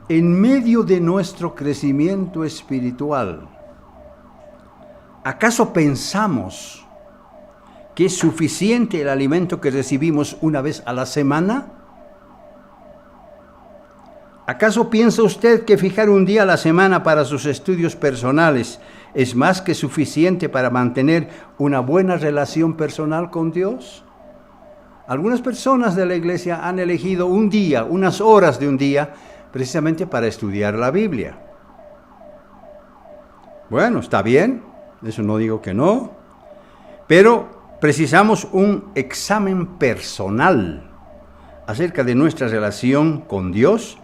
En medio de nuestro crecimiento espiritual, ¿acaso pensamos que es suficiente el alimento que recibimos una vez a la semana? ¿Acaso piensa usted que fijar un día a la semana para sus estudios personales es más que suficiente para mantener una buena relación personal con Dios? Algunas personas de la iglesia han elegido un día, unas horas de un día, precisamente para estudiar la Biblia. Bueno, está bien, eso no digo que no, pero precisamos un examen personal acerca de nuestra relación con Dios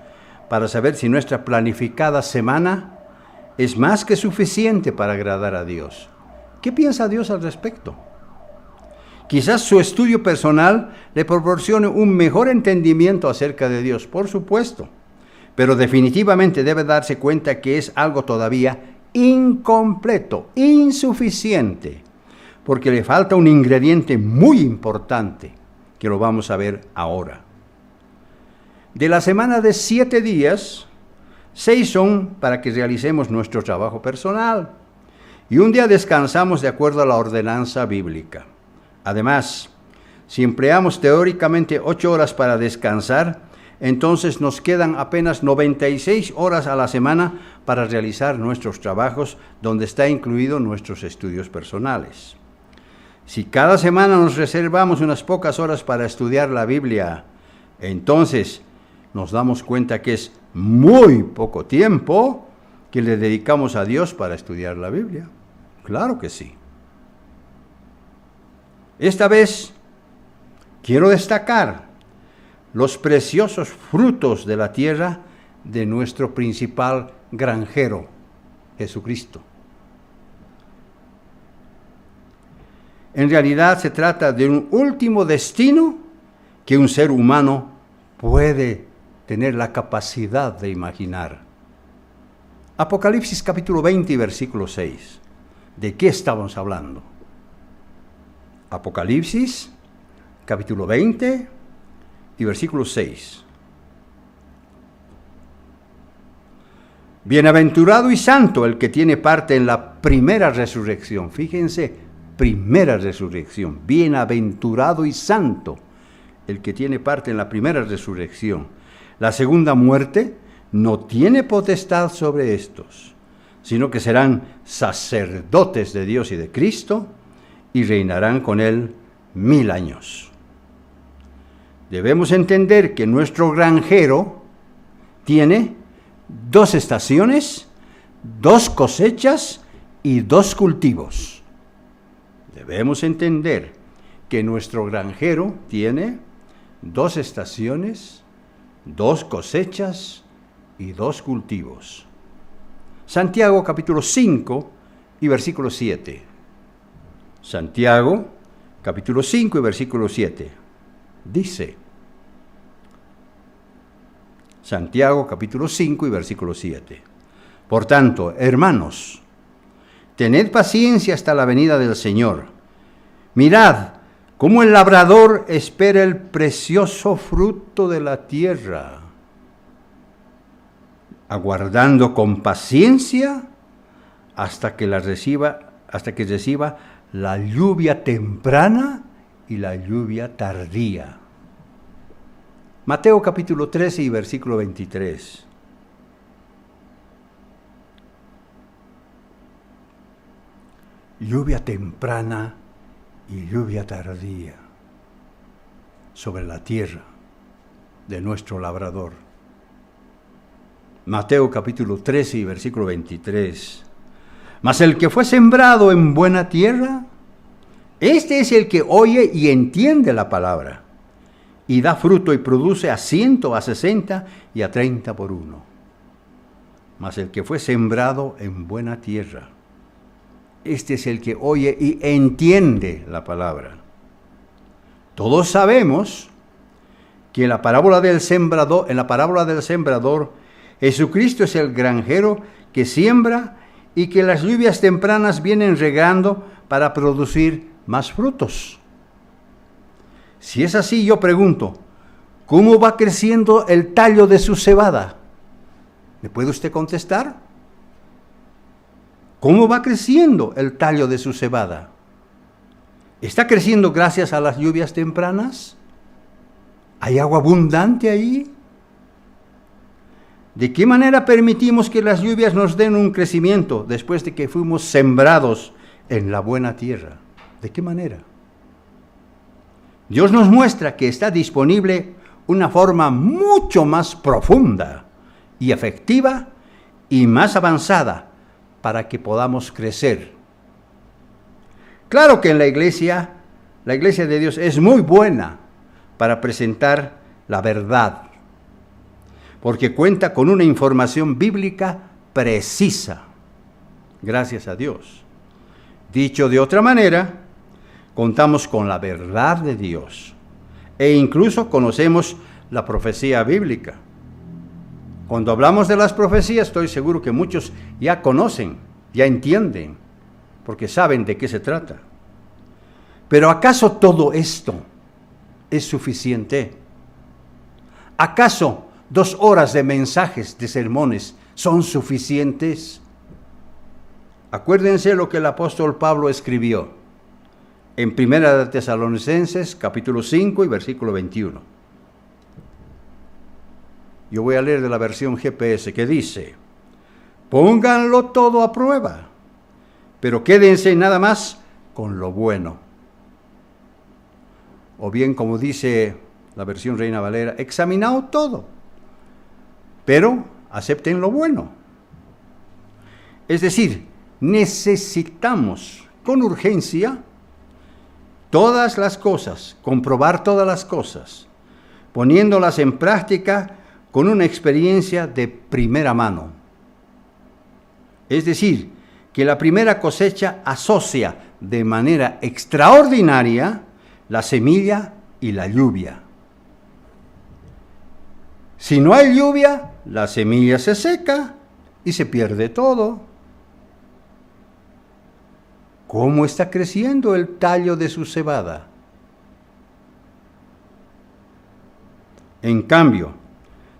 para saber si nuestra planificada semana es más que suficiente para agradar a Dios. ¿Qué piensa Dios al respecto? Quizás su estudio personal le proporcione un mejor entendimiento acerca de Dios, por supuesto, pero definitivamente debe darse cuenta que es algo todavía incompleto, insuficiente, porque le falta un ingrediente muy importante, que lo vamos a ver ahora. De la semana de 7 días, 6 son para que realicemos nuestro trabajo personal, y un día descansamos de acuerdo a la ordenanza bíblica. Además, si empleamos teóricamente 8 horas para descansar, entonces nos quedan apenas 96 horas a la semana para realizar nuestros trabajos, donde está incluido nuestros estudios personales. Si cada semana nos reservamos unas pocas horas para estudiar la Biblia, entonces nos damos cuenta que es muy poco tiempo que le dedicamos a Dios para estudiar la Biblia. Claro que sí. Esta vez quiero destacar los preciosos frutos de la tierra de nuestro principal granjero, Jesucristo. En realidad se trata de un último destino que un ser humano puede tener la capacidad de imaginar. Apocalipsis capítulo 20 y versículo 6. ¿De qué estamos hablando? Apocalipsis capítulo 20 y versículo 6. Bienaventurado y santo el que tiene parte en la primera resurrección. Fíjense, primera resurrección. Bienaventurado y santo el que tiene parte en la primera resurrección. La segunda muerte no tiene potestad sobre estos, sino que serán sacerdotes de Dios y de Cristo y reinarán con él 1000 años. Debemos entender que nuestro granjero tiene 2 estaciones, 2 cosechas y 2 cultivos. Debemos entender que nuestro granjero tiene 2 estaciones, 2 cosechas y 2 cultivos. Santiago capítulo 5 y versículo 7. Santiago capítulo 5 y versículo 7. Dice, Santiago capítulo 5 y versículo 7. Por tanto, hermanos, tened paciencia hasta la venida del Señor. Mirad cómo el labrador espera el precioso fruto de la tierra, aguardando con paciencia hasta que reciba la lluvia temprana y la lluvia tardía. Mateo capítulo 13 y versículo 23. Lluvia temprana y lluvia tardía sobre la tierra de nuestro labrador. Mateo capítulo 13 y versículo 23. Mas el que fue sembrado en buena tierra, este es el que oye y entiende la palabra, y da fruto y produce a 100, a 60 y a 30 por uno. Mas el que fue sembrado en buena tierra, este es el que oye y entiende la palabra. Todos sabemos que en la parábola del sembrador, Jesucristo es el granjero que siembra y que las lluvias tempranas vienen regando para producir más frutos. Si es así, yo pregunto, ¿cómo va creciendo el tallo de su cebada? ¿Me puede usted contestar? ¿Cómo va creciendo el tallo de su cebada? ¿Está creciendo gracias a las lluvias tempranas? ¿Hay agua abundante ahí? ¿De qué manera permitimos que las lluvias nos den un crecimiento después de que fuimos sembrados en la buena tierra? ¿De qué manera? Dios nos muestra que está disponible una forma mucho más profunda y efectiva y más avanzada para que podamos crecer. Claro que en la iglesia de Dios es muy buena para presentar la verdad, porque cuenta con una información bíblica precisa. Gracias a Dios. Dicho de otra manera, contamos con la verdad de Dios e incluso conocemos la profecía bíblica. Cuando hablamos de las profecías, estoy seguro que muchos ya conocen, ya entienden, porque saben de qué se trata. Pero ¿acaso todo esto es suficiente? ¿Acaso 2 horas de mensajes, de sermones, son suficientes? Acuérdense lo que el apóstol Pablo escribió en 1 Tesalonicenses, capítulo 5 y versículo 21. Yo voy a leer de la versión GPS que dice: pónganlo todo a prueba, pero quédense nada más con lo bueno. O bien, como dice la versión Reina Valera, examinad todo, pero acepten lo bueno. Es decir, necesitamos con urgencia todas las cosas, comprobar todas las cosas, poniéndolas en práctica con una experiencia de primera mano. Es decir, que la primera cosecha asocia de manera extraordinaria la semilla y la lluvia. Si no hay lluvia, la semilla se seca y se pierde todo. ¿Cómo está creciendo el tallo de su cebada? En cambio,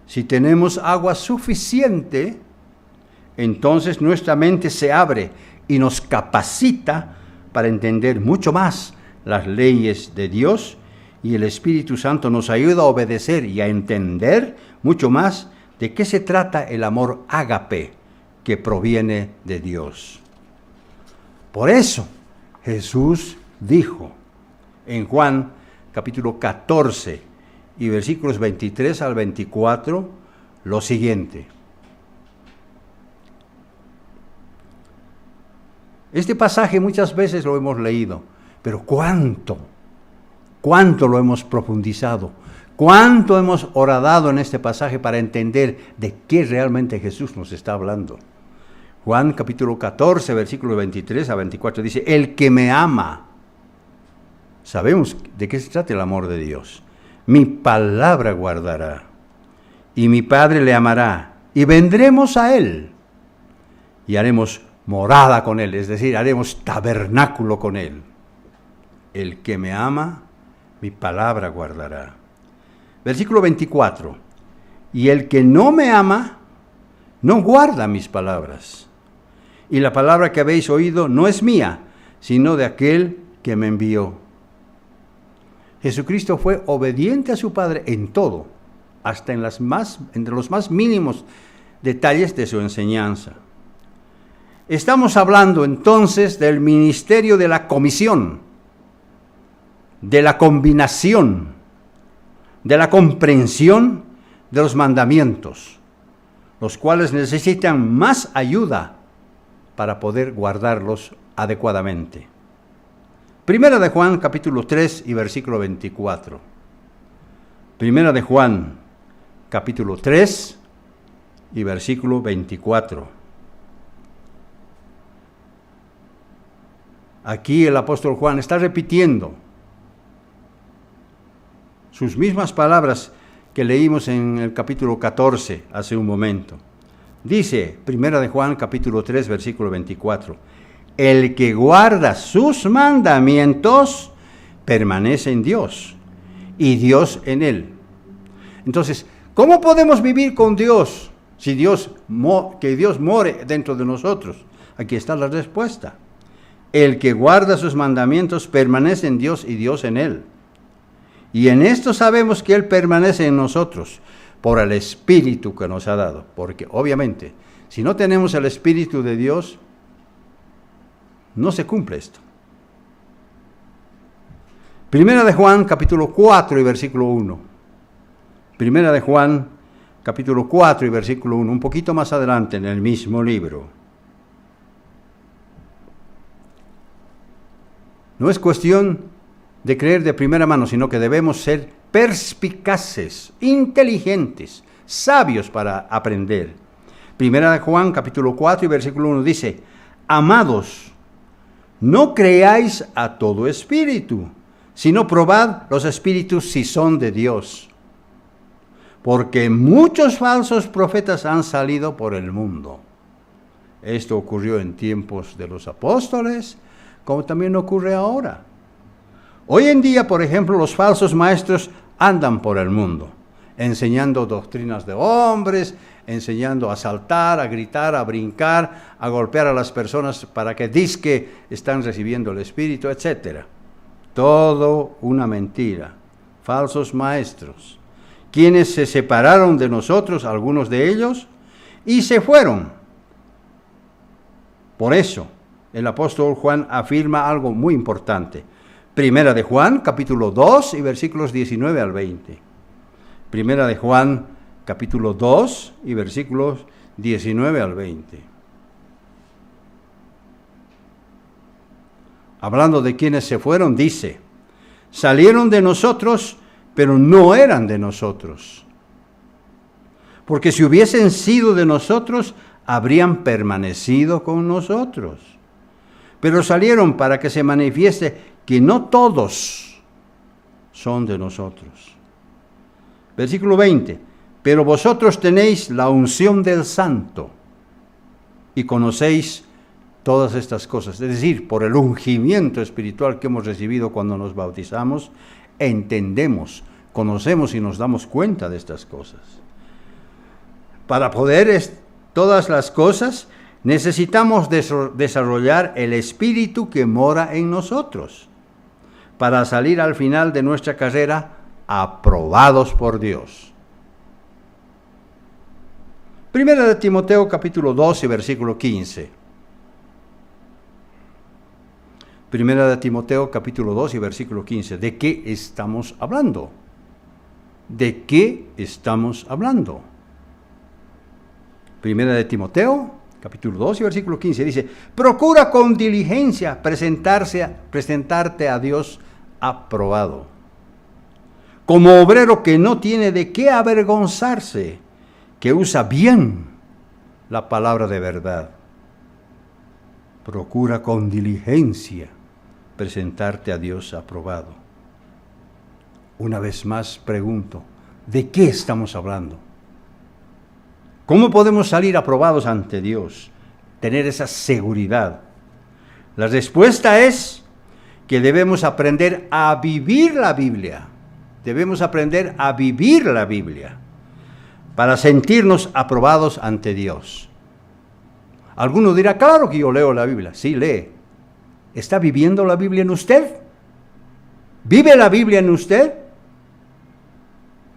si tenemos agua suficiente, entonces nuestra mente se abre y nos capacita para entender mucho más las leyes de Dios, y el Espíritu Santo nos ayuda a obedecer y a entender mucho más de qué se trata el amor ágape que proviene de Dios. Por eso Jesús dijo en Juan capítulo 14 y versículos 23 al 24 lo siguiente: este pasaje muchas veces lo hemos leído, pero ¿cuánto lo hemos profundizado? ¿Cuánto hemos horadado en este pasaje para entender de qué realmente Jesús nos está hablando? Juan capítulo 14, versículos 23 a 24 dice: el que me ama, sabemos de qué se trata el amor de Dios, mi palabra guardará, y mi Padre le amará, y vendremos a él, y haremos morada con él, es decir, haremos tabernáculo con él. El que me ama, mi palabra guardará. Versículo 24, y el que no me ama, no guarda mis palabras. Y la palabra que habéis oído no es mía, sino de aquel que me envió. Jesucristo fue obediente a su Padre en todo, hasta entre los más mínimos detalles de su enseñanza. Estamos hablando entonces del ministerio de la comisión, de la combinación, de la comprensión de los mandamientos, los cuales necesitan más ayuda para poder guardarlos adecuadamente. Primera de Juan, capítulo 3 y versículo 24. Primera de Juan, capítulo 3 y versículo 24. Aquí el apóstol Juan está repitiendo sus mismas palabras que leímos en el capítulo 14 hace un momento. Dice, Primera de Juan, capítulo 3, versículo 24, el que guarda sus mandamientos permanece en Dios y Dios en él. Entonces, ¿cómo podemos vivir con Dios que Dios more dentro de nosotros. Aquí está la respuesta. El que guarda sus mandamientos permanece en Dios y Dios en él. Y en esto sabemos que Él permanece en nosotros por el Espíritu que nos ha dado. Porque obviamente, si no tenemos el Espíritu de Dios, no se cumple esto. Primera de Juan, capítulo 4 y versículo 1. Primera de Juan, capítulo 4 y versículo 1, un poquito más adelante en el mismo libro. No es cuestión de creer de primera mano, sino que debemos ser perspicaces, inteligentes, sabios para aprender. Primera de Juan, capítulo 4 y versículo 1 dice: amados, no creáis a todo espíritu, sino probad los espíritus si son de Dios. Porque muchos falsos profetas han salido por el mundo. Esto ocurrió en tiempos de los apóstoles, como también ocurre ahora. Hoy en día, por ejemplo, los falsos maestros andan por el mundo, enseñando doctrinas de hombres, enseñando a saltar, a gritar, a brincar, a golpear a las personas para que dizque están recibiendo el Espíritu, etc. Todo una mentira. Falsos maestros, quienes se separaron de nosotros, algunos de ellos, y se fueron. Por eso, el apóstol Juan afirma algo muy importante. Primera de Juan, capítulo 2 y versículos 19 al 20. Primera de Juan, capítulo 2 y versículos 19 al 20. Hablando de quienes se fueron, dice: salieron de nosotros, pero no eran de nosotros. Porque si hubiesen sido de nosotros, habrían permanecido con nosotros. Pero salieron para que se manifieste que no todos son de nosotros. Versículo 20. Pero vosotros tenéis la unción del Santo y conocéis todas estas cosas. Es decir, por el ungimiento espiritual que hemos recibido cuando nos bautizamos, entendemos, conocemos y nos damos cuenta de estas cosas. Para poder todas las cosas, necesitamos desarrollar el espíritu que mora en nosotros, para salir al final de nuestra carrera aprobados por Dios. Primera de Timoteo, capítulo 12, versículo 15. Primera de Timoteo, capítulo 2 y versículo 15. ¿De qué estamos hablando? ¿De qué estamos hablando? Primera de Timoteo, capítulo 2 y versículo 15 dice: procura con diligencia presentarte a Dios aprobado, como obrero que no tiene de qué avergonzarse, que usa bien la palabra de verdad. Procura con diligencia presentarte a Dios aprobado. Una vez más pregunto, ¿de qué estamos hablando? ¿Cómo podemos salir aprobados ante Dios? Tener esa seguridad. La respuesta es que debemos aprender a vivir la Biblia. Debemos aprender a vivir la Biblia para sentirnos aprobados ante Dios. Alguno dirá: claro que yo leo la Biblia. Sí, lee. ¿Está viviendo la Biblia en usted? ¿Vive la Biblia en usted?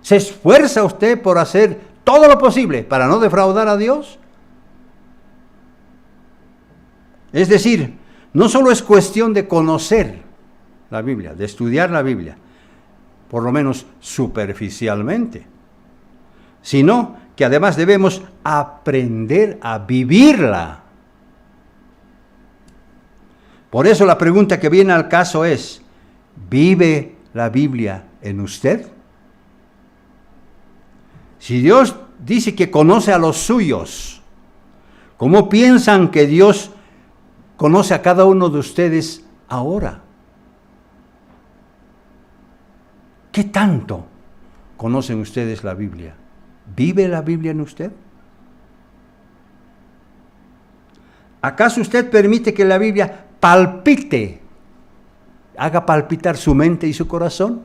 ¿Se esfuerza usted por hacer todo lo posible para no defraudar a Dios? Es decir, no solo es cuestión de conocer la Biblia, de estudiar la Biblia, por lo menos superficialmente, sino que además debemos aprender a vivirla. Por eso la pregunta que viene al caso es: ¿vive la Biblia en usted? Si Dios dice que conoce a los suyos, ¿cómo piensan que Dios conoce a cada uno de ustedes ahora? ¿Qué tanto conocen ustedes la Biblia? ¿Vive la Biblia en usted? ¿Acaso usted permite que la Biblia palpite, haga palpitar su mente y su corazón?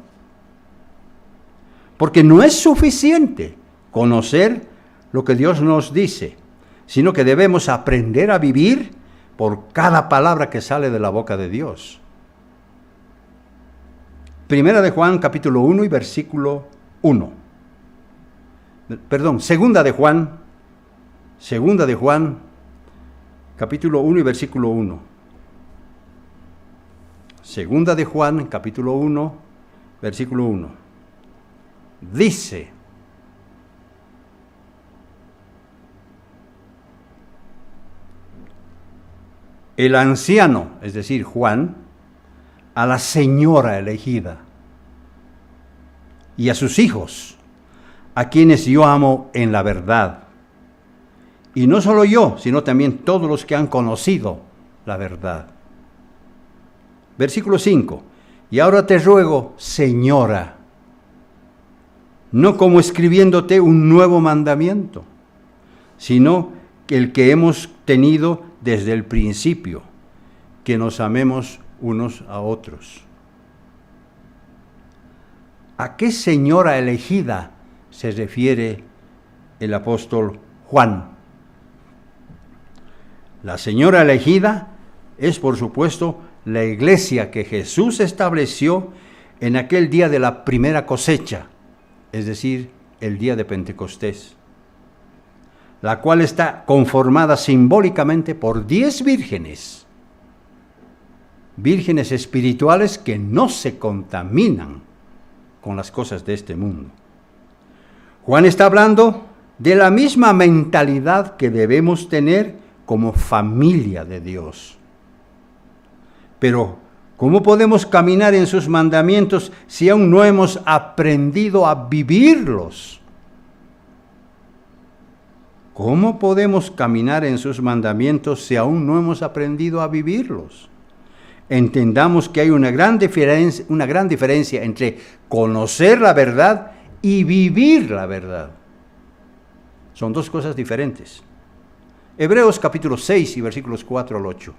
Porque no es suficiente conocer lo que Dios nos dice, sino que debemos aprender a vivir por cada palabra que sale de la boca de Dios. Primera de Juan, capítulo 1 y versículo 1. Perdón, segunda de Juan, capítulo 1 y versículo 1. Segunda de Juan, capítulo 1, versículo 1. Dice: el anciano, es decir, Juan, a la señora elegida y a sus hijos, a quienes yo amo en la verdad. Y no solo yo, sino también todos los que han conocido la verdad. Versículo 5. Y ahora te ruego, señora, no como escribiéndote un nuevo mandamiento, sino el que hemos tenido desde el principio, que nos amemos unos a otros. ¿A qué señora elegida se refiere el apóstol Juan? La señora elegida es, por supuesto, la iglesia que Jesús estableció en aquel día de la primera cosecha, es decir, el día de Pentecostés, la cual está conformada simbólicamente por 10 vírgenes, vírgenes espirituales que no se contaminan con las cosas de este mundo. Juan está hablando de la misma mentalidad que debemos tener como familia de Dios. Pero, ¿cómo podemos caminar en sus mandamientos si aún no hemos aprendido a vivirlos? ¿Cómo podemos caminar en sus mandamientos si aún no hemos aprendido a vivirlos? Entendamos que hay una gran diferencia entre conocer la verdad y vivir la verdad. Son dos cosas diferentes. Hebreos capítulo 6 y versículos 4 al 8.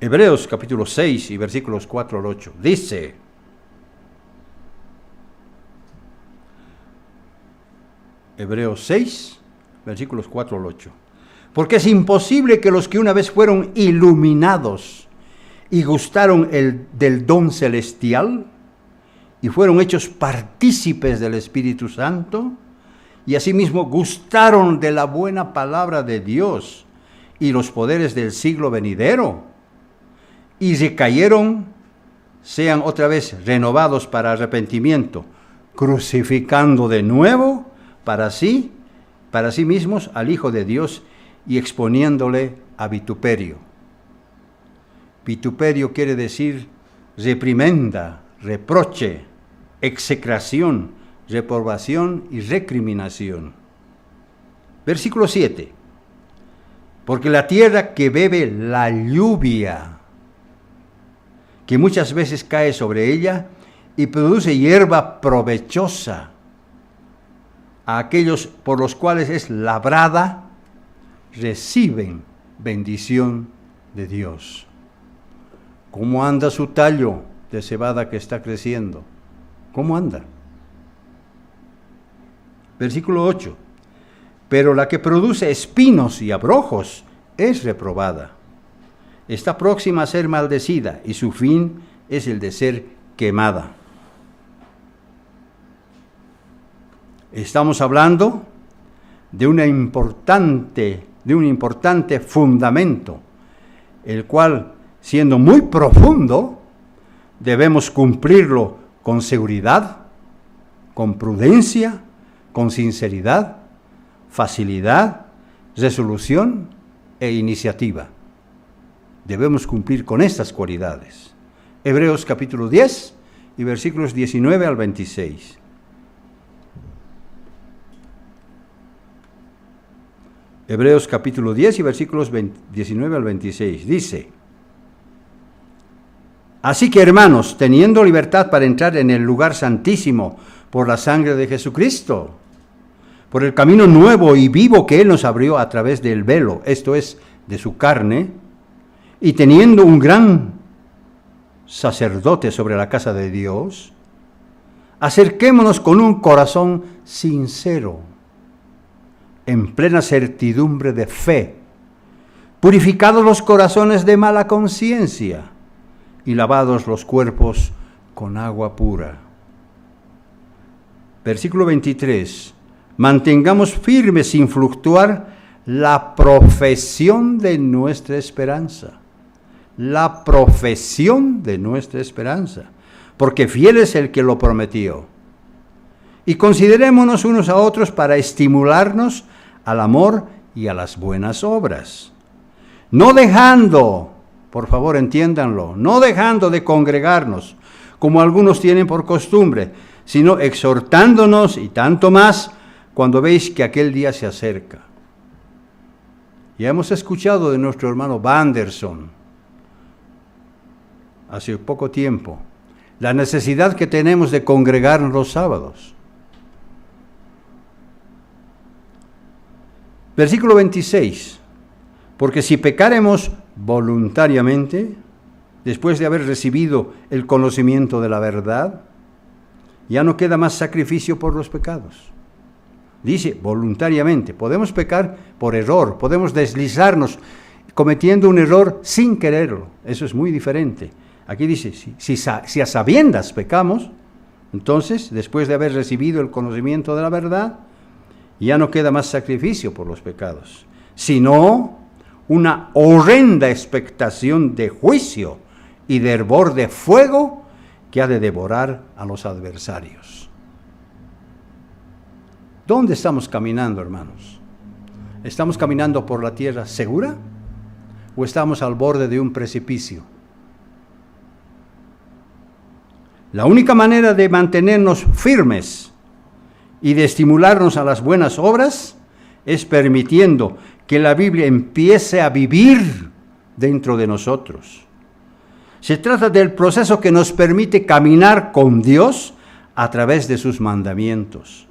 Hebreos capítulo 6 y versículos 4 al 8. Dice: Hebreos 6, versículos 4 al 8. Porque es imposible que los que una vez fueron iluminados y gustaron del don celestial y fueron hechos partícipes del Espíritu Santo y asimismo gustaron de la buena palabra de Dios y los poderes del siglo venidero y recayeron, sean otra vez renovados para arrepentimiento, crucificando de nuevo para sí mismos al Hijo de Dios y exponiéndole a vituperio. Vituperio quiere decir reprimenda, reproche, execración, reprobación y recriminación. Versículo 7. Porque la tierra que bebe la lluvia, que muchas veces cae sobre ella y produce hierba provechosa a aquellos por los cuales es labrada, reciben bendición de Dios. ¿Cómo anda su tallo de cebada que está creciendo? ¿Cómo anda? Versículo 8. Pero la que produce espinos y abrojos es reprobada. Está próxima a ser maldecida y su fin es el de ser quemada. Estamos hablando de un importante fundamento, el cual, siendo muy profundo, debemos cumplirlo con seguridad, con prudencia, con sinceridad, facilidad, resolución e iniciativa. Debemos cumplir con estas cualidades. Hebreos capítulo 10 y versículos 19 al 26. Hebreos capítulo 10 y versículos 19 al 26. Dice: Así que, hermanos, teniendo libertad para entrar en el lugar santísimo por la sangre de Jesucristo, por el camino nuevo y vivo que Él nos abrió a través del velo, esto es, de su carne, y teniendo un gran sacerdotes sobre la casa de Dios, acerquémonos con un corazón sincero, en plena certidumbre de fe, purificados los corazones de mala conciencia y lavados los cuerpos con agua pura. Versículo 23. Mantengamos firme sin fluctuar la profesión de nuestra esperanza. La profesión de nuestra esperanza. Porque fiel es el que lo prometió. Y considerémonos unos a otros para estimularnos al amor y a las buenas obras. No dejando, por favor entiéndanlo, no dejando de congregarnos, como algunos tienen por costumbre, sino exhortándonos y tanto más cuando veis que aquel día se acerca. Ya hemos escuchado de nuestro hermano Vanderson hace poco tiempo la necesidad que tenemos de congregarnos los sábados. Versículo 26. Porque si pecaremos voluntariamente, después de haber recibido el conocimiento de la verdad, ya no queda más sacrificio por los pecados. Dice voluntariamente, podemos pecar por error, podemos deslizarnos cometiendo un error sin quererlo, eso es muy diferente. Aquí dice, si a sabiendas pecamos, entonces, después de haber recibido el conocimiento de la verdad, ya no queda más sacrificio por los pecados, sino una horrenda expectación de juicio y de hervor de fuego que ha de devorar a los adversarios. ¿Dónde estamos caminando, hermanos? ¿Estamos caminando por la tierra segura o estamos al borde de un precipicio? La única manera de mantenernos firmes y de estimularnos a las buenas obras es permitiendo que la Biblia empiece a vivir dentro de nosotros. Se trata del proceso que nos permite caminar con Dios a través de sus mandamientos.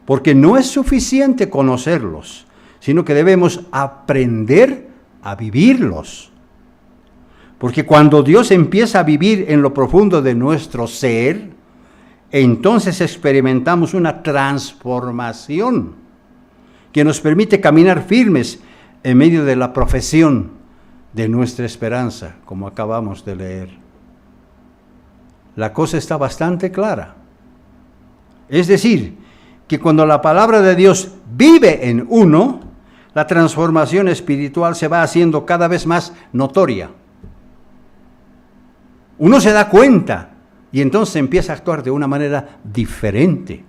Porque no es suficiente conocerlos, sino que debemos aprender a vivirlos. Porque cuando Dios empieza a vivir en lo profundo de nuestro ser, entonces experimentamos una transformación que nos permite caminar firmes en medio de la profesión de nuestra esperanza, como acabamos de leer. La cosa está bastante clara. Es decir, que cuando la palabra de Dios vive en uno, la transformación espiritual se va haciendo cada vez más notoria. Uno se da cuenta y entonces empieza a actuar de una manera diferente.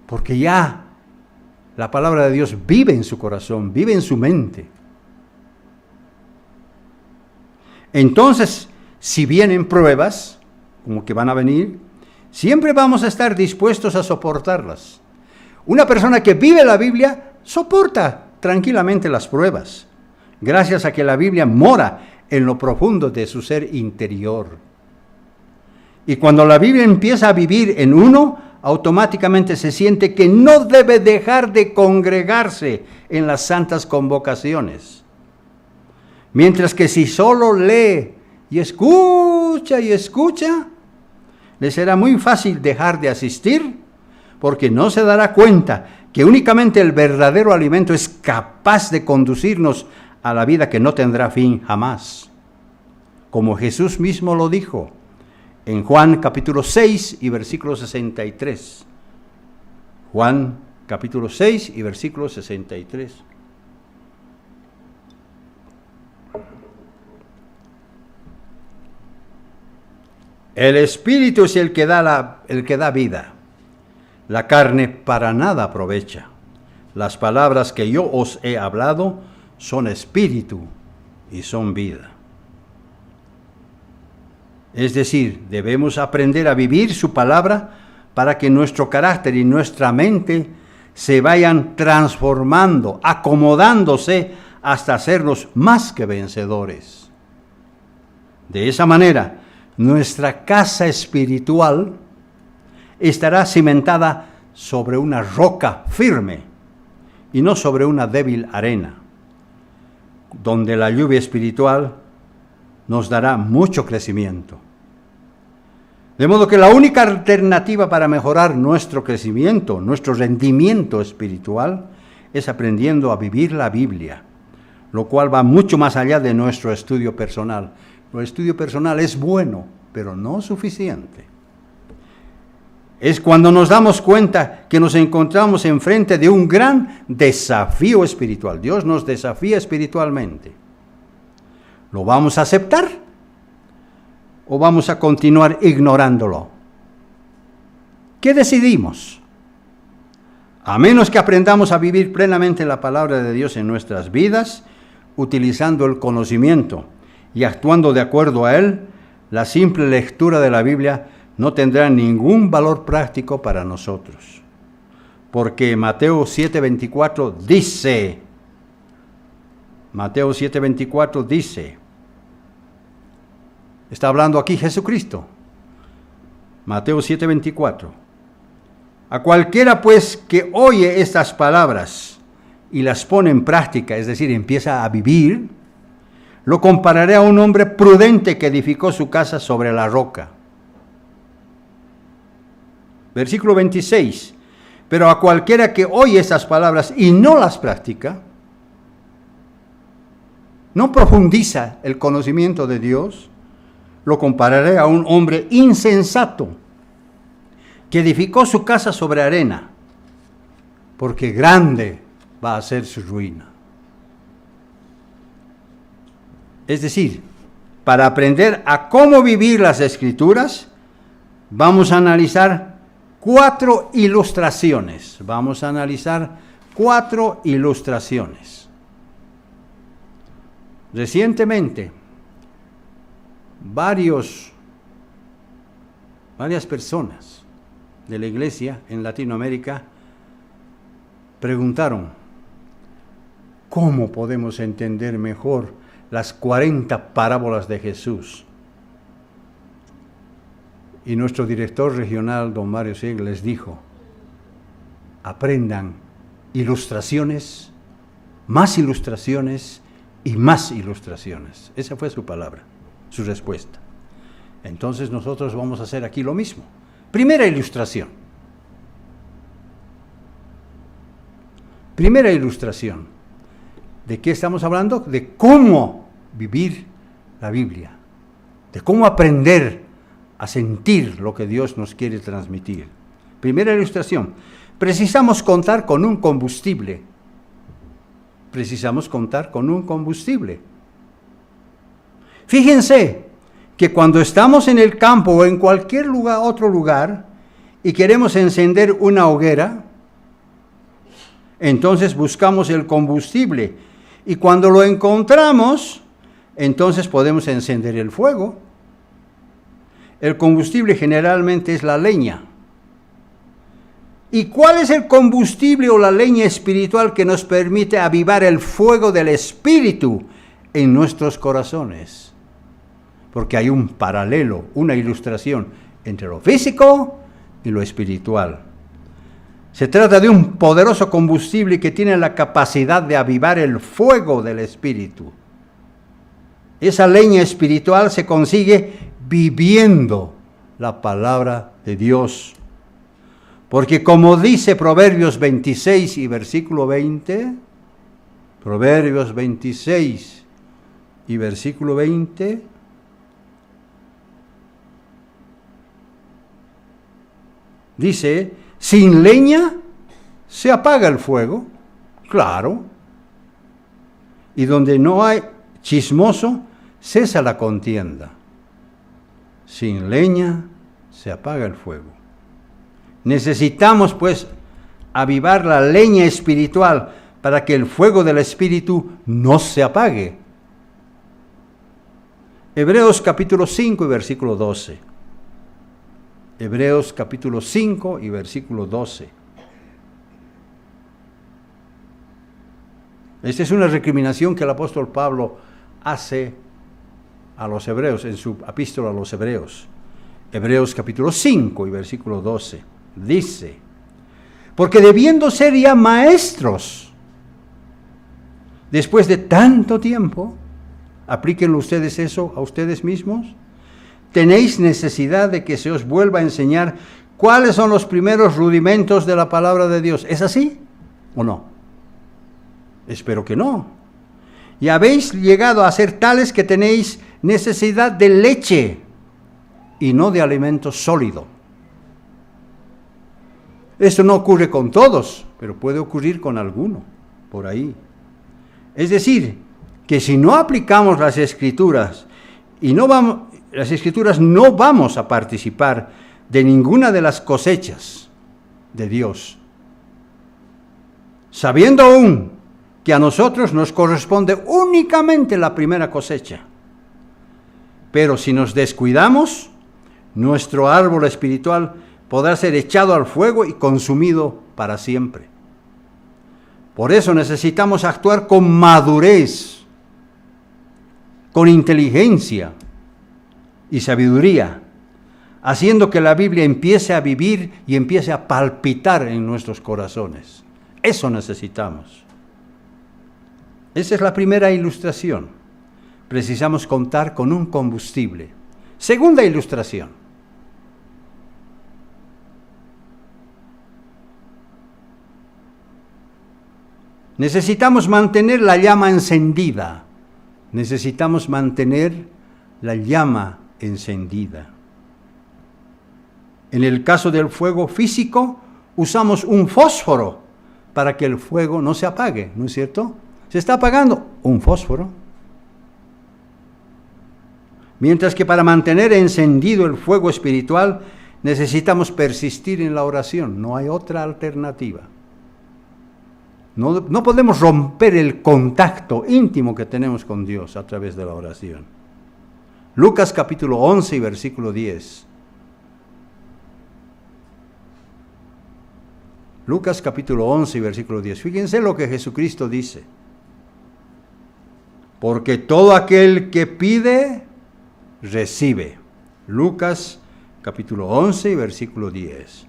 Porque ya la palabra de Dios vive en su corazón, vive en su mente. Entonces, si vienen pruebas, como que van a venir, siempre vamos a estar dispuestos a soportarlas. Una persona que vive la Biblia soporta tranquilamente las pruebas, gracias a que la Biblia mora en lo profundo de su ser interior. Y cuando la Biblia empieza a vivir en uno, automáticamente se siente que no debe dejar de congregarse en las santas convocaciones. Mientras que si solo lee y escucha, le será muy fácil dejar de asistir, porque no se dará cuenta que únicamente el verdadero alimento es capaz de conducirnos a la vida que no tendrá fin jamás. Como Jesús mismo lo dijo en Juan capítulo 6 y versículo 63. Juan capítulo 6 y versículo 63. El Espíritu es el que da vida. La carne para nada aprovecha. Las palabras que yo os he hablado son espíritu y son vida. Es decir, debemos aprender a vivir su palabra para que nuestro carácter y nuestra mente se vayan transformando, acomodándose hasta hacernos más que vencedores. De esa manera, nuestra casa espiritual estará cimentada sobre una roca firme y no sobre una débil arena, donde la lluvia espiritual nos dará mucho crecimiento. De modo que la única alternativa para mejorar nuestro crecimiento, nuestro rendimiento espiritual, es aprendiendo a vivir la Biblia, lo cual va mucho más allá de nuestro estudio personal. El estudio personal es bueno, pero no suficiente. Es cuando nos damos cuenta que nos encontramos enfrente de un gran desafío espiritual. Dios nos desafía espiritualmente. ¿Lo vamos a aceptar o vamos a continuar ignorándolo? ¿Qué decidimos? A menos que aprendamos a vivir plenamente la palabra de Dios en nuestras vidas, utilizando el conocimiento y actuando de acuerdo a él, la simple lectura de la Biblia no tendrá ningún valor práctico para nosotros. Porque Mateo 7:24 dice, está hablando aquí Jesucristo, Mateo 7:24, a cualquiera pues que oye estas palabras y las pone en práctica, es decir, empieza a vivir, lo compararé a un hombre prudente que edificó su casa sobre la roca. Versículo 26, pero a cualquiera que oye estas palabras y no las practica, no profundiza el conocimiento de Dios, lo compararé a un hombre insensato que edificó su casa sobre arena, porque grande va a ser su ruina. Es decir, para aprender a cómo vivir las Escrituras, vamos a analizar 4 ilustraciones. Recientemente, varias personas de la iglesia en Latinoamérica preguntaron, ¿cómo podemos entender mejor las 40 parábolas de Jesús? Y nuestro director regional, don Mario Siegel, les dijo, aprendan ilustraciones, más ilustraciones y más ilustraciones. Esa fue su palabra, su respuesta. Entonces nosotros vamos a hacer aquí lo mismo. Primera ilustración. ¿De qué estamos hablando? De cómo vivir la Biblia, de cómo aprender a sentir lo que Dios nos quiere transmitir. Primera ilustración. Precisamos contar con un combustible. Fíjense que cuando estamos en el campo o en cualquier otro lugar y queremos encender una hoguera, entonces buscamos el combustible y cuando lo encontramos, entonces podemos encender el fuego. El combustible generalmente es la leña. ¿Y cuál es el combustible o la leña espiritual que nos permite avivar el fuego del Espíritu en nuestros corazones? Porque hay un paralelo, una ilustración entre lo físico y lo espiritual. Se trata de un poderoso combustible que tiene la capacidad de avivar el fuego del Espíritu. Esa leña espiritual se consigue viviendo la palabra de Dios. Porque como dice Proverbios 26 y versículo 20, Proverbios 26 y versículo 20, dice, sin leña se apaga el fuego, claro, y donde no hay chismoso, cesa la contienda. Sin leña se apaga el fuego. Necesitamos, pues, avivar la leña espiritual para que el fuego del Espíritu no se apague. Hebreos capítulo 5 y versículo 12. Hebreos capítulo 5 y versículo 12. Esta es una recriminación que el apóstol Pablo hace a los hebreos, en su epístola a los hebreos. Hebreos capítulo 5 y versículo 12. Dice, porque debiendo ser ya maestros, después de tanto tiempo, Aplíquenlo ustedes eso a ustedes mismos. ¿Tenéis necesidad de que se os vuelva a enseñar cuáles son los primeros rudimentos de la palabra de Dios? ¿Es así o no? Espero que no. Y habéis llegado a ser tales que tenéis necesidad de leche y no de alimento sólido. Esto no ocurre con todos, pero puede ocurrir con alguno, por ahí. Es decir, que si no aplicamos las Escrituras y no vamos a participar de ninguna de las cosechas de Dios, sabiendo aún que a nosotros nos corresponde únicamente la primera cosecha. Pero si nos descuidamos, nuestro árbol espiritual podrá ser echado al fuego y consumido para siempre. Por eso necesitamos actuar con madurez, con inteligencia y sabiduría, haciendo que la Biblia empiece a vivir y empiece a palpitar en nuestros corazones. Eso necesitamos. Esa es la primera ilustración. Precisamos contar con un combustible. Segunda ilustración. Necesitamos mantener la llama encendida. Necesitamos mantener la llama encendida. En el caso del fuego físico, usamos un fósforo para que el fuego no se apague, ¿no es cierto? Se está apagando un fósforo. Mientras que para mantener encendido el fuego espiritual, necesitamos persistir en la oración. No hay otra alternativa. No podemos romper el contacto íntimo que tenemos con Dios a través de la oración. Lucas capítulo 11 y versículo 10. Lucas capítulo 11 y versículo 10. Fíjense lo que Jesucristo dice. Porque todo aquel que pide, recibe. Lucas capítulo 11 y versículo 10.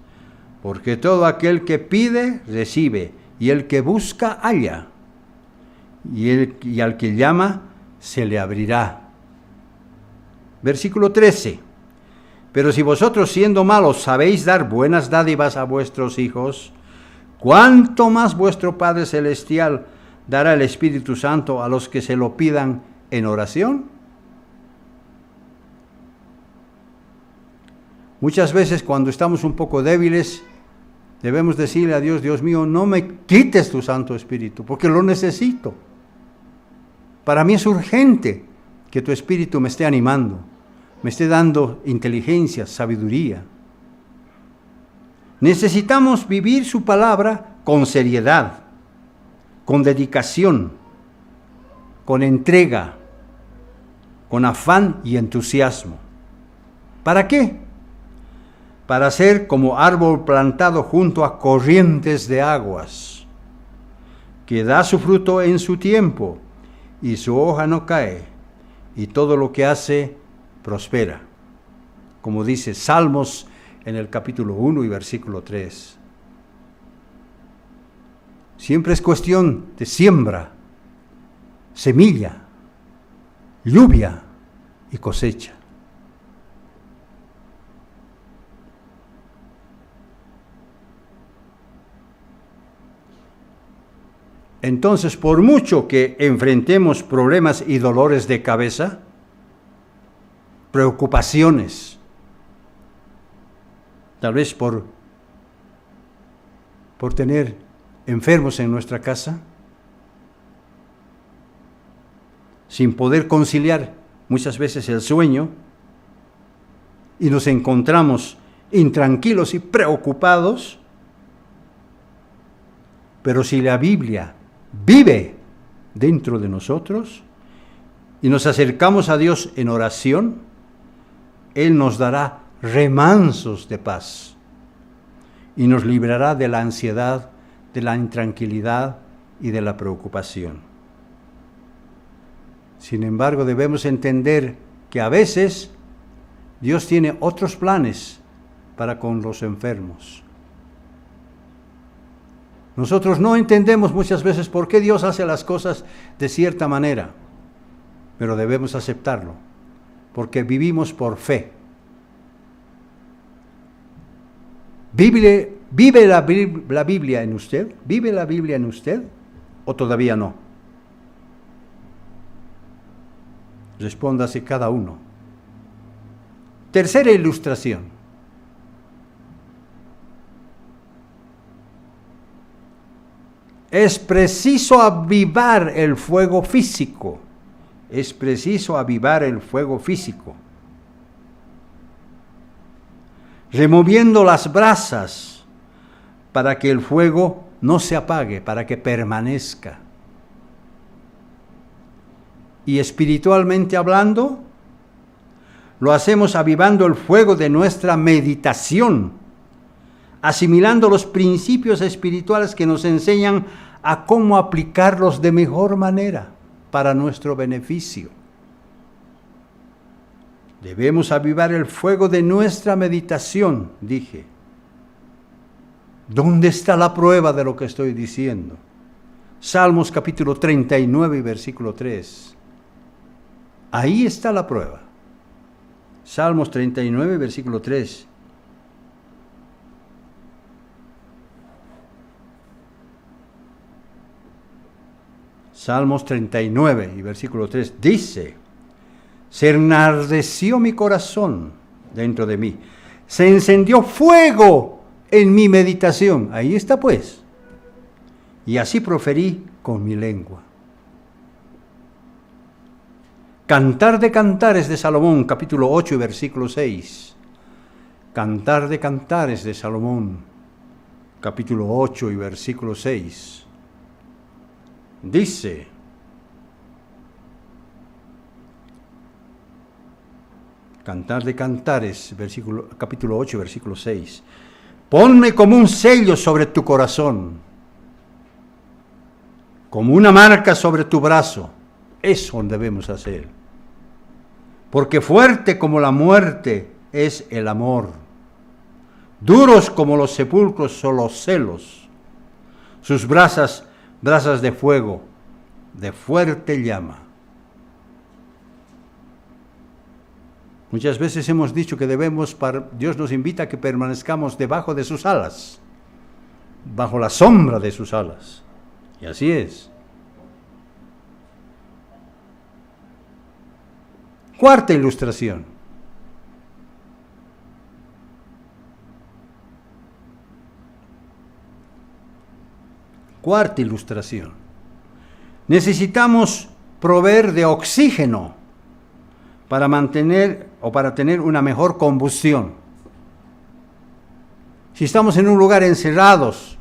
Porque todo aquel que pide, recibe. Y el que busca, halla. Y al que llama, se le abrirá. Versículo 13. Pero si vosotros siendo malos sabéis dar buenas dádivas a vuestros hijos, ¿cuánto más vuestro Padre Celestial dará el Espíritu Santo a los que se lo pidan en oración? Muchas veces cuando estamos un poco débiles, debemos decirle a Dios, Dios mío, no me quites tu Santo Espíritu, porque lo necesito. Para mí es urgente que tu Espíritu me esté animando, me esté dando inteligencia, sabiduría. Necesitamos vivir su palabra con seriedad, con dedicación, con entrega, con afán y entusiasmo. ¿Para qué? Para ser como árbol plantado junto a corrientes de aguas, que da su fruto en su tiempo, y su hoja no cae, y todo lo que hace prospera. Como dice Salmos en el capítulo 1 y versículo 3. Siempre es cuestión de siembra, semilla, lluvia y cosecha. Entonces, por mucho que enfrentemos problemas y dolores de cabeza, preocupaciones, tal vez por tener enfermos en nuestra casa, sin poder conciliar muchas veces el sueño, y nos encontramos intranquilos y preocupados, pero si la Biblia vive dentro de nosotros y nos acercamos a Dios en oración, Él nos dará remansos de paz y nos librará de la ansiedad, de la intranquilidad y de la preocupación. Sin embargo, debemos entender que a veces Dios tiene otros planes para con los enfermos. Nosotros no entendemos muchas veces por qué Dios hace las cosas de cierta manera, pero debemos aceptarlo, porque vivimos por fe. ¿Vive la Biblia en usted? ¿Vive la Biblia en usted o todavía no? Respóndase cada uno. Tercera ilustración. Es preciso avivar el fuego físico. Es preciso avivar el fuego físico. Removiendo las brasas para que el fuego no se apague, para que permanezca. Y espiritualmente hablando, lo hacemos avivando el fuego de nuestra meditación, asimilando los principios espirituales que nos enseñan a cómo aplicarlos de mejor manera para nuestro beneficio. Debemos avivar el fuego de nuestra meditación, dije. ¿Dónde está la prueba de lo que estoy diciendo? Salmos capítulo 39 y versículo 3. Ahí está la prueba. Salmos 39, versículo 3. Salmos 39 y versículo 3 dice: se enardeció mi corazón dentro de mí, se encendió fuego en mi meditación. Ahí está pues. Y así proferí con mi lengua. Cantar de Cantares de Salomón, capítulo 8 y versículo 6. Cantar de Cantares de Salomón, capítulo 8 y versículo 6. Dice: Cantar de Cantares, capítulo 8, versículo 6. Ponme como un sello sobre tu corazón, como una marca sobre tu brazo. Eso debemos hacer. Porque fuerte como la muerte es el amor. Duros como los sepulcros son los celos. Sus brasas de fuego, de fuerte llama. Muchas veces hemos dicho que Dios nos invita a que permanezcamos debajo de sus alas, bajo la sombra de sus alas. Y así es. Cuarta ilustración. Cuarta ilustración. Necesitamos proveer de oxígeno para tener una mejor combustión. Si estamos en un lugar encerrados,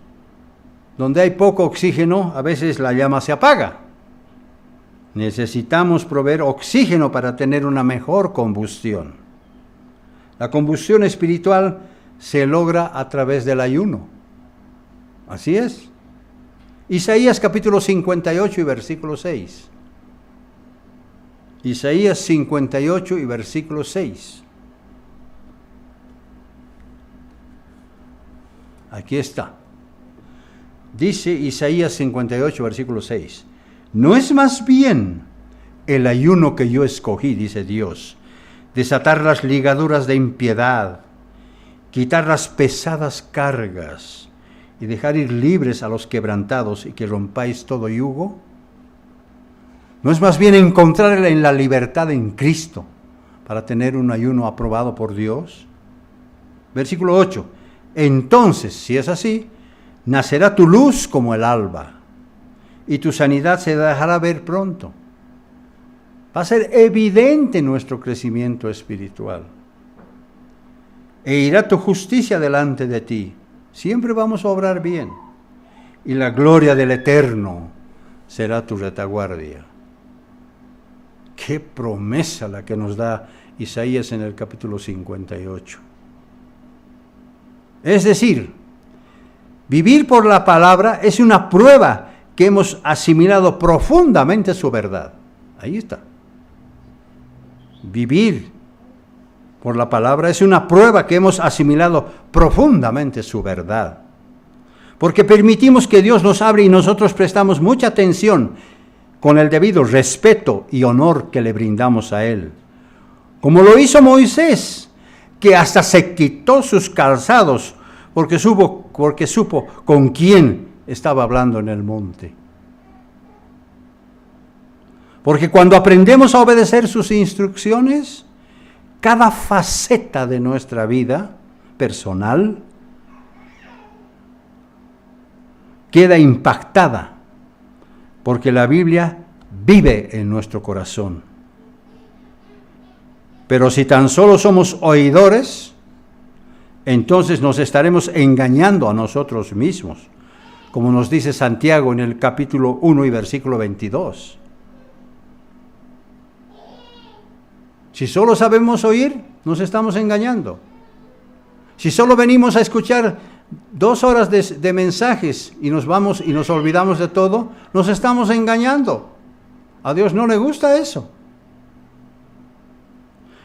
donde hay poco oxígeno, a veces la llama se apaga. Necesitamos proveer oxígeno para tener una mejor combustión. La combustión espiritual se logra a través del ayuno. Así es. Isaías capítulo 58 y versículo 6. Isaías 58 y versículo 6. Aquí está. Dice Isaías 58, versículo 6. ¿No es más bien el ayuno que yo escogí, dice Dios, desatar las ligaduras de impiedad, quitar las pesadas cargas y dejar ir libres a los quebrantados y que rompáis todo yugo? ¿No es más bien encontrarla en la libertad en Cristo para tener un ayuno aprobado por Dios? Versículo 8. Entonces, si es así, nacerá tu luz como el alba, y tu sanidad se dejará ver pronto. Va a ser evidente nuestro crecimiento espiritual. E irá tu justicia delante de ti. Siempre vamos a obrar bien. Y la gloria del Eterno será tu retaguardia. Qué promesa la que nos da Isaías en el capítulo 58. Es decir, vivir por la palabra es una prueba que hemos asimilado profundamente su verdad. Ahí está. Vivir por la palabra es una prueba que hemos asimilado profundamente su verdad. Porque permitimos que Dios nos hable y nosotros prestamos mucha atención con el debido respeto y honor que le brindamos a Él. Como lo hizo Moisés, que hasta se quitó sus calzados porque supo con quién estaba hablando en el monte. Porque cuando aprendemos a obedecer sus instrucciones, cada faceta de nuestra vida personal queda impactada, porque la Biblia vive en nuestro corazón. Pero si tan solo somos oidores, entonces nos estaremos engañando a nosotros mismos, como nos dice Santiago en el capítulo 1 y versículo 22. Si solo sabemos oír, nos estamos engañando. Si solo venimos a escuchar 2 horas de mensajes y nos vamos y nos olvidamos de todo, nos estamos engañando. A Dios no le gusta eso.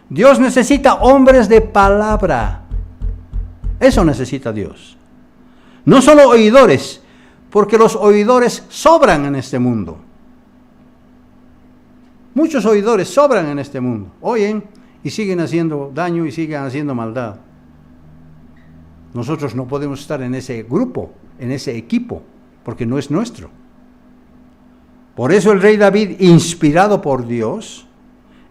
Dios necesita hombres de palabra. Eso necesita Dios. No solo oidores, porque los oidores sobran en este mundo. Muchos oidores sobran en este mundo. Oyen y siguen haciendo daño y siguen haciendo maldad. Nosotros no podemos estar en ese grupo, en ese equipo, porque no es nuestro. Por eso el rey David, inspirado por Dios,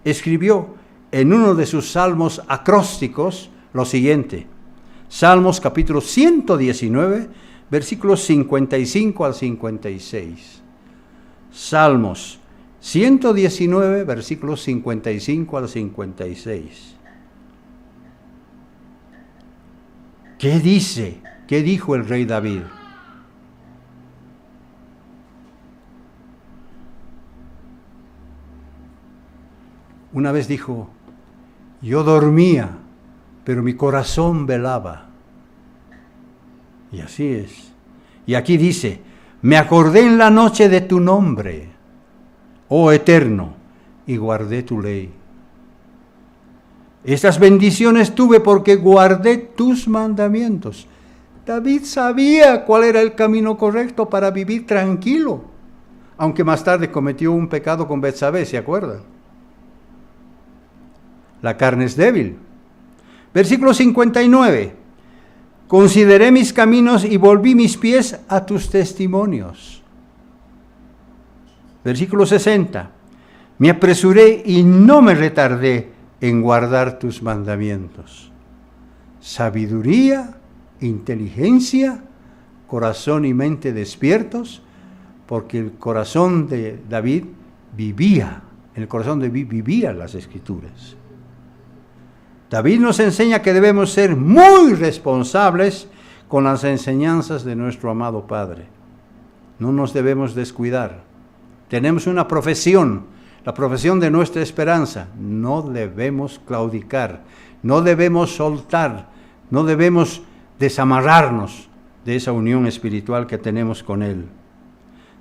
escribió en uno de sus salmos acrósticos lo siguiente. Salmos capítulo 119, versículos 55 al 56. Salmos 119, versículos 55 al 56. ¿Qué dice? ¿Qué dijo el rey David? Una vez dijo, yo dormía, pero mi corazón velaba. Y así es. Y aquí dice, me acordé en la noche de tu nombre, oh Eterno, y guardé tu ley. Estas bendiciones tuve porque guardé tus mandamientos. David sabía cuál era el camino correcto para vivir tranquilo, aunque más tarde cometió un pecado con Betsabé, ¿se acuerdan? La carne es débil. Versículo 59. Consideré mis caminos y volví mis pies a tus testimonios. Versículo 60. Me apresuré y no me retardé en guardar tus mandamientos. Sabiduría, inteligencia, corazón y mente despiertos, porque el corazón de David vivía, en el corazón de David vivían las Escrituras. David nos enseña que debemos ser muy responsables con las enseñanzas de nuestro amado Padre. No nos debemos descuidar. Tenemos una profesión, la profesión de nuestra esperanza. No debemos claudicar, no debemos soltar, no debemos desamarrarnos de esa unión espiritual que tenemos con Él.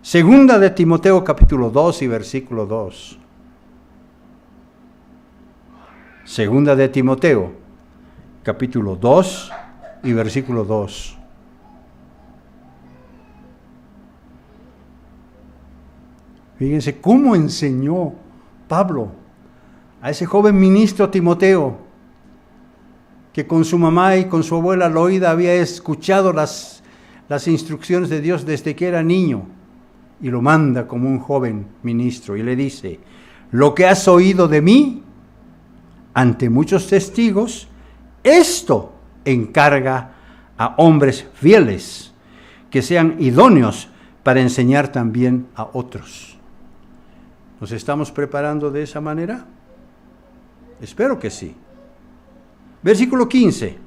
Segunda de Timoteo capítulo 2 y versículo 2. Segunda de Timoteo, capítulo 2 y versículo 2. Fíjense cómo enseñó Pablo a ese joven ministro Timoteo, que con su mamá y con su abuela Loida había escuchado las instrucciones de Dios desde que era niño, y lo manda como un joven ministro, y le dice, lo que has oído de mí, ante muchos testigos, esto encarga a hombres fieles, que sean idóneos para enseñar también a otros. ¿Nos estamos preparando de esa manera? Espero que sí. Versículo 15.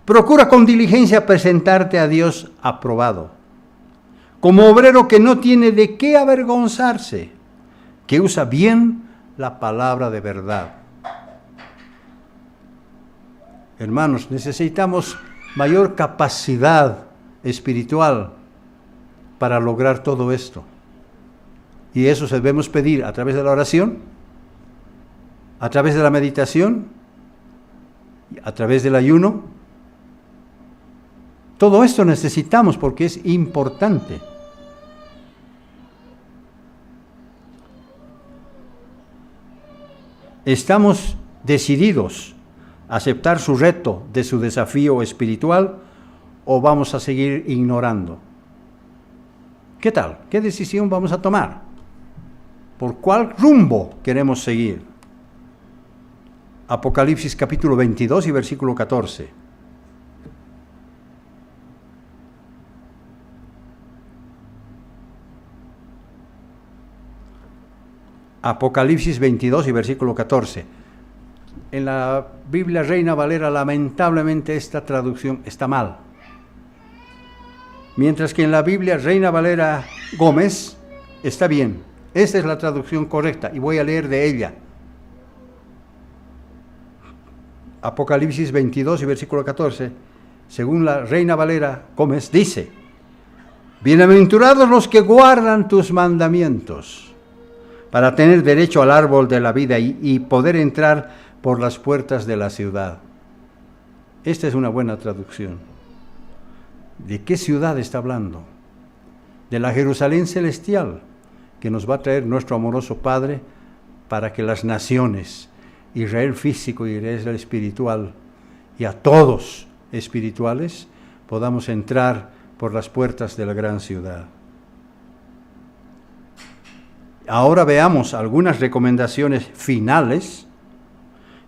Procura con diligencia presentarte a Dios aprobado, como obrero que no tiene de qué avergonzarse, que usa bien la palabra de verdad. Hermanos, necesitamos mayor capacidad espiritual para lograr todo esto. Y eso debemos pedir a través de la oración, a través de la meditación, a través del ayuno. Todo esto necesitamos porque es importante. ¿Estamos decididos a aceptar su reto de su desafío espiritual o vamos a seguir ignorando? ¿Qué tal? ¿Qué decisión vamos a tomar? ¿Por cuál rumbo queremos seguir? Apocalipsis capítulo 22 y versículo 14. Apocalipsis 22 y versículo 14. En la Biblia Reina Valera, lamentablemente, esta traducción está mal. Mientras que en la Biblia Reina Valera Gómez está bien. Esta es la traducción correcta y voy a leer de ella. Apocalipsis 22 y versículo 14, según la Reina Valera Gómez, dice: bienaventurados los que guardan tus mandamientos, para tener derecho al árbol de la vida y poder entrar por las puertas de la ciudad. Esta es una buena traducción. ¿De qué ciudad está hablando? De la Jerusalén celestial, que nos va a traer nuestro amoroso Padre para que las naciones, Israel físico y Israel espiritual, y a todos espirituales, podamos entrar por las puertas de la gran ciudad. Ahora veamos algunas recomendaciones finales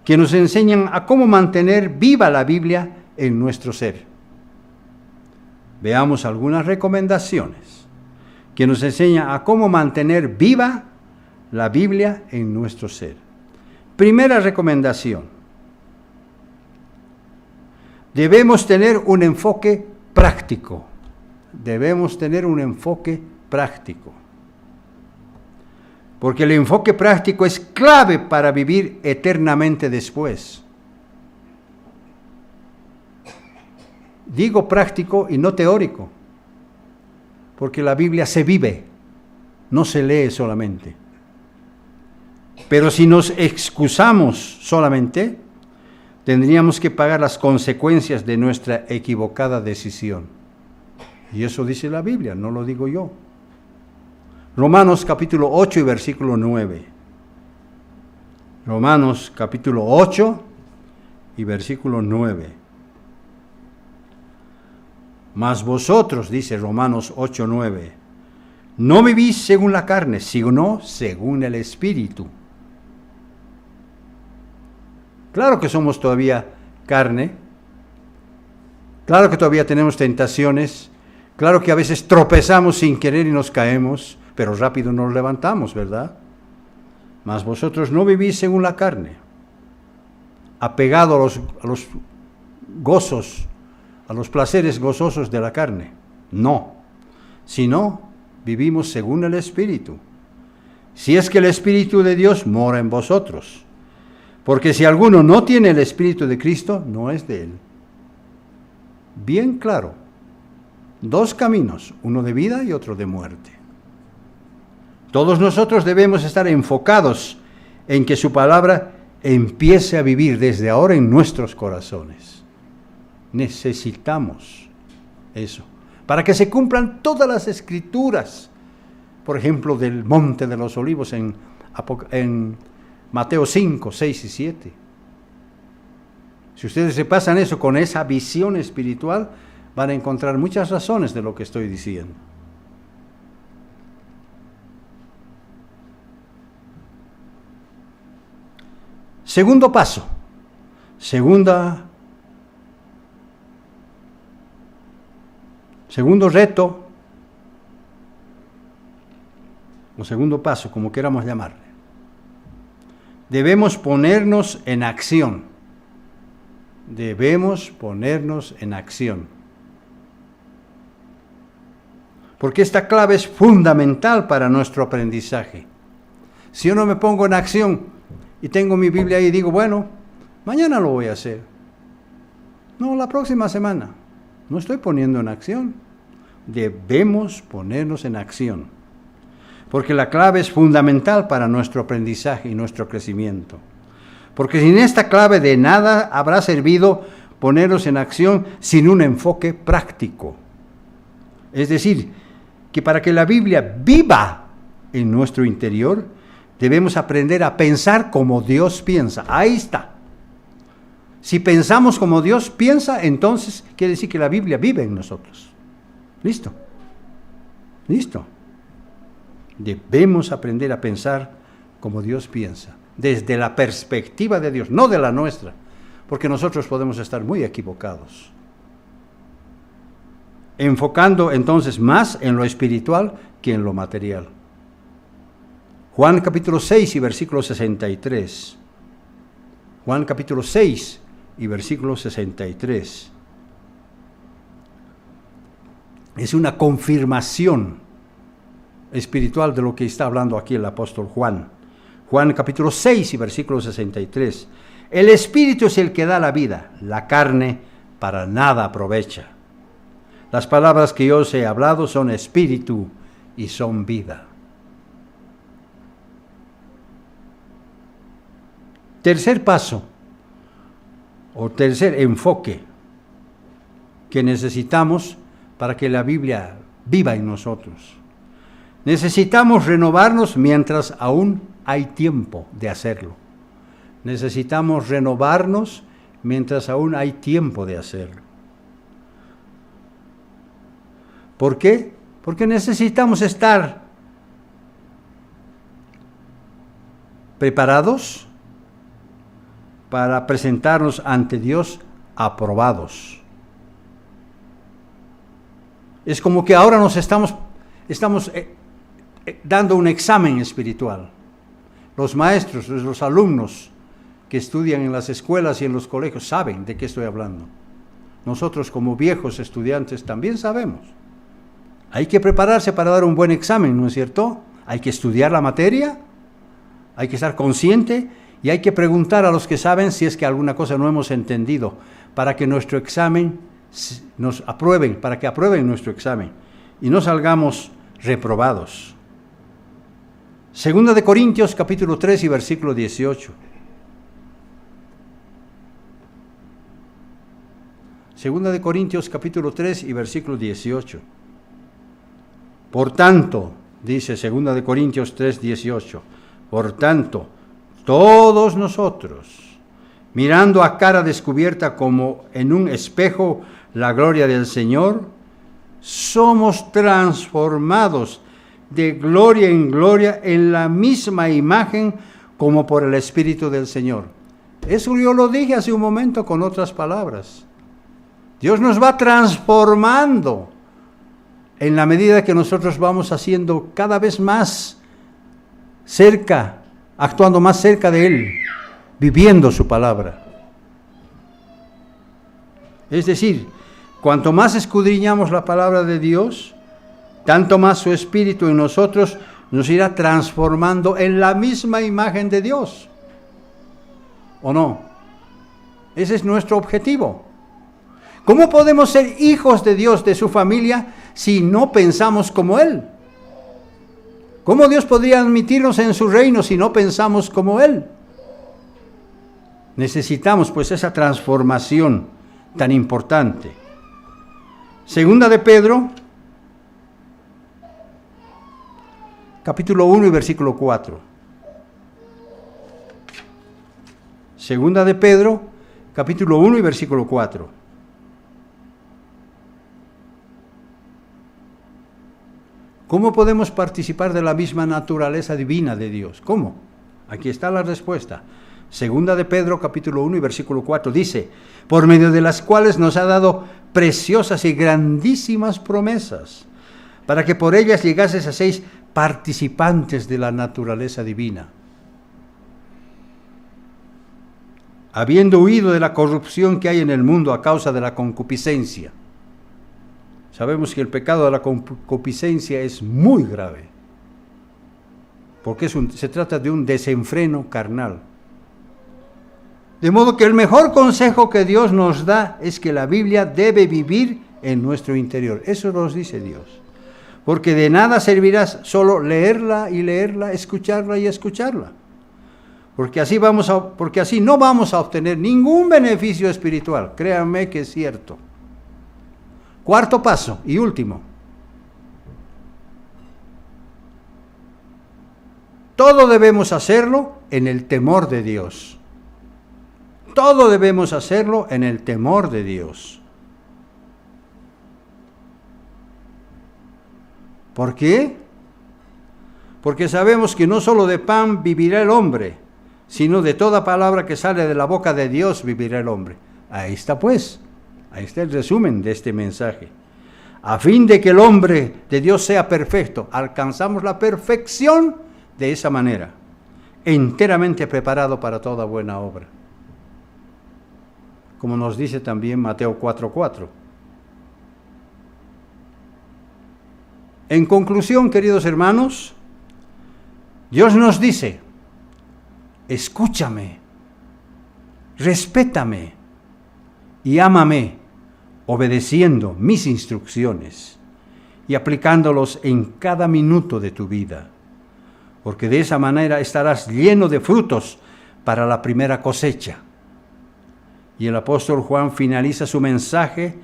que nos enseñan a cómo mantener viva la Biblia en nuestro ser. Veamos algunas recomendaciones que nos enseñan a cómo mantener viva la Biblia en nuestro ser. Primera recomendación: debemos tener un enfoque práctico. Debemos tener un enfoque práctico. Porque el enfoque práctico es clave para vivir eternamente después. Digo práctico y no teórico, porque la Biblia se vive, no se lee solamente. Pero si nos excusamos solamente, tendríamos que pagar las consecuencias de nuestra equivocada decisión. Y eso dice la Biblia, no lo digo yo. Romanos capítulo 8 y versículo 9. Romanos capítulo 8 y versículo 9. Mas vosotros, dice Romanos 8, 9, no vivís según la carne, sino según el Espíritu. Claro que somos todavía carne, claro que todavía tenemos tentaciones, claro que a veces tropezamos sin querer y nos caemos, pero rápido nos levantamos, ¿verdad? Mas vosotros no vivís según la carne, apegado a los gozos, a los placeres gozosos de la carne. No, sino vivimos según el Espíritu. Si es que el Espíritu de Dios mora en vosotros. Porque si alguno no tiene el Espíritu de Cristo, no es de él. Bien claro. Dos caminos, uno de vida y otro de muerte. Todos nosotros debemos estar enfocados en que su palabra empiece a vivir desde ahora en nuestros corazones. Necesitamos eso, para que se cumplan todas las escrituras, por ejemplo, del Monte de los Olivos en Mateo 5, 6 y 7. Si ustedes se pasan eso con esa visión espiritual, van a encontrar muchas razones de lo que estoy diciendo. Segundo paso, segundo reto, o segundo paso, como queramos llamarle. Debemos ponernos en acción. Debemos ponernos en acción. Porque esta clave es fundamental para nuestro aprendizaje. Si yo no me pongo en acción y tengo mi Biblia ahí y digo, bueno, mañana lo voy a hacer. No, la próxima semana. No estoy poniendo en acción. Debemos ponernos en acción, porque la clave es fundamental para nuestro aprendizaje y nuestro crecimiento. Porque sin esta clave de nada habrá servido ponernos en acción sin un enfoque práctico. Es decir, que para que la Biblia viva en nuestro interior, Debemos aprender a pensar como Dios piensa. Ahí está. Si pensamos como Dios piensa, entonces quiere decir que la Biblia vive en nosotros. Listo. Listo. Debemos aprender a pensar como Dios piensa, desde la perspectiva de Dios, no de la nuestra, porque nosotros podemos estar muy equivocados. Enfocando entonces más en lo espiritual que en lo material. Juan capítulo 6 y versículo 63. Juan capítulo 6 y versículo 63. Es una confirmación espiritual de lo que está hablando aquí el apóstol Juan. Juan capítulo 6 y versículo 63. El espíritu es el que da la vida, la carne para nada aprovecha. Las palabras que yo os he hablado son espíritu y son vida. Tercer paso, o tercer enfoque que necesitamos para que la Biblia viva en nosotros. Necesitamos renovarnos mientras aún hay tiempo de hacerlo. Necesitamos renovarnos mientras aún hay tiempo de hacerlo. ¿Por qué? Porque necesitamos estar preparados para presentarnos ante Dios aprobados. Es como que ahora nos estamos dando un examen espiritual. Los maestros, los alumnos que estudian en las escuelas y en los colegios saben de qué estoy hablando. Nosotros como viejos estudiantes también sabemos. Hay que prepararse para dar un buen examen, ¿no es cierto? Hay que estudiar la materia, hay que estar consciente y hay que preguntar a los que saben si es que alguna cosa no hemos entendido para que nuestro examen nos aprueben, para que aprueben nuestro examen y no salgamos reprobados. Segunda de Corintios capítulo 3 y versículo 18. Segunda de Corintios capítulo 3 y versículo 18. Por tanto, dice Segunda de Corintios 3, 18, por tanto, todos nosotros, mirando a cara descubierta como en un espejo la gloria del Señor, somos transformados de gloria en gloria en la misma imagen como por el Espíritu del Señor. Eso yo lo dije hace un momento con otras palabras. Dios nos va transformando en la medida que nosotros vamos haciendo cada vez más cerca, actuando más cerca de Él, viviendo su palabra. Es decir, cuanto más escudriñamos la palabra de Dios, tanto más su Espíritu en nosotros nos irá transformando en la misma imagen de Dios. ¿O no? Ese es nuestro objetivo. ¿Cómo podemos ser hijos de Dios, de su familia, si no pensamos como Él? ¿Cómo Dios podría admitirnos en su reino si no pensamos como Él? Necesitamos pues esa transformación tan importante. Segunda de Pedro, capítulo 1 y versículo 4. Segunda de Pedro, capítulo 1 y versículo 4. ¿Cómo podemos participar de la misma naturaleza divina de Dios? ¿Cómo? Aquí está la respuesta. Segunda de Pedro, capítulo 1 y versículo 4, dice, por medio de las cuales nos ha dado preciosas y grandísimas promesas, para que por ellas llegases a ser participantes de la naturaleza divina. Habiendo huido de la corrupción que hay en el mundo a causa de la concupiscencia. Sabemos que el pecado de la concupiscencia es muy grave, porque se trata de un desenfreno carnal. De modo que el mejor consejo que Dios nos da es que la Biblia debe vivir en nuestro interior. Eso nos dice Dios. Porque de nada servirá solo leerla y leerla, escucharla y escucharla. Porque así no vamos a obtener ningún beneficio espiritual. Créanme que es cierto. Cuarto paso y último. Todo debemos hacerlo en el temor de Dios. Todo debemos hacerlo en el temor de Dios. ¿Por qué? Porque sabemos que no solo de pan vivirá el hombre, sino de toda palabra que sale de la boca de Dios vivirá el hombre. Ahí está pues, ahí está el resumen de este mensaje. A fin de que el hombre de Dios sea perfecto, alcanzamos la perfección de esa manera, enteramente preparado para toda buena obra. Como nos dice también Mateo 4:4. En conclusión, queridos hermanos, Dios nos dice: escúchame, respétame y ámame, obedeciendo mis instrucciones y aplicándolos en cada minuto de tu vida, porque de esa manera estarás lleno de frutos para la primera cosecha. Y el apóstol Juan finaliza su mensaje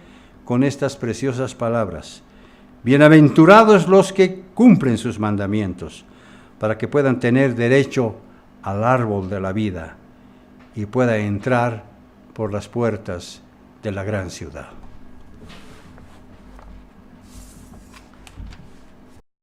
con estas preciosas palabras: bienaventurados los que cumplen sus mandamientos, para que puedan tener derecho al árbol de la vida y pueda entrar por las puertas de la gran ciudad.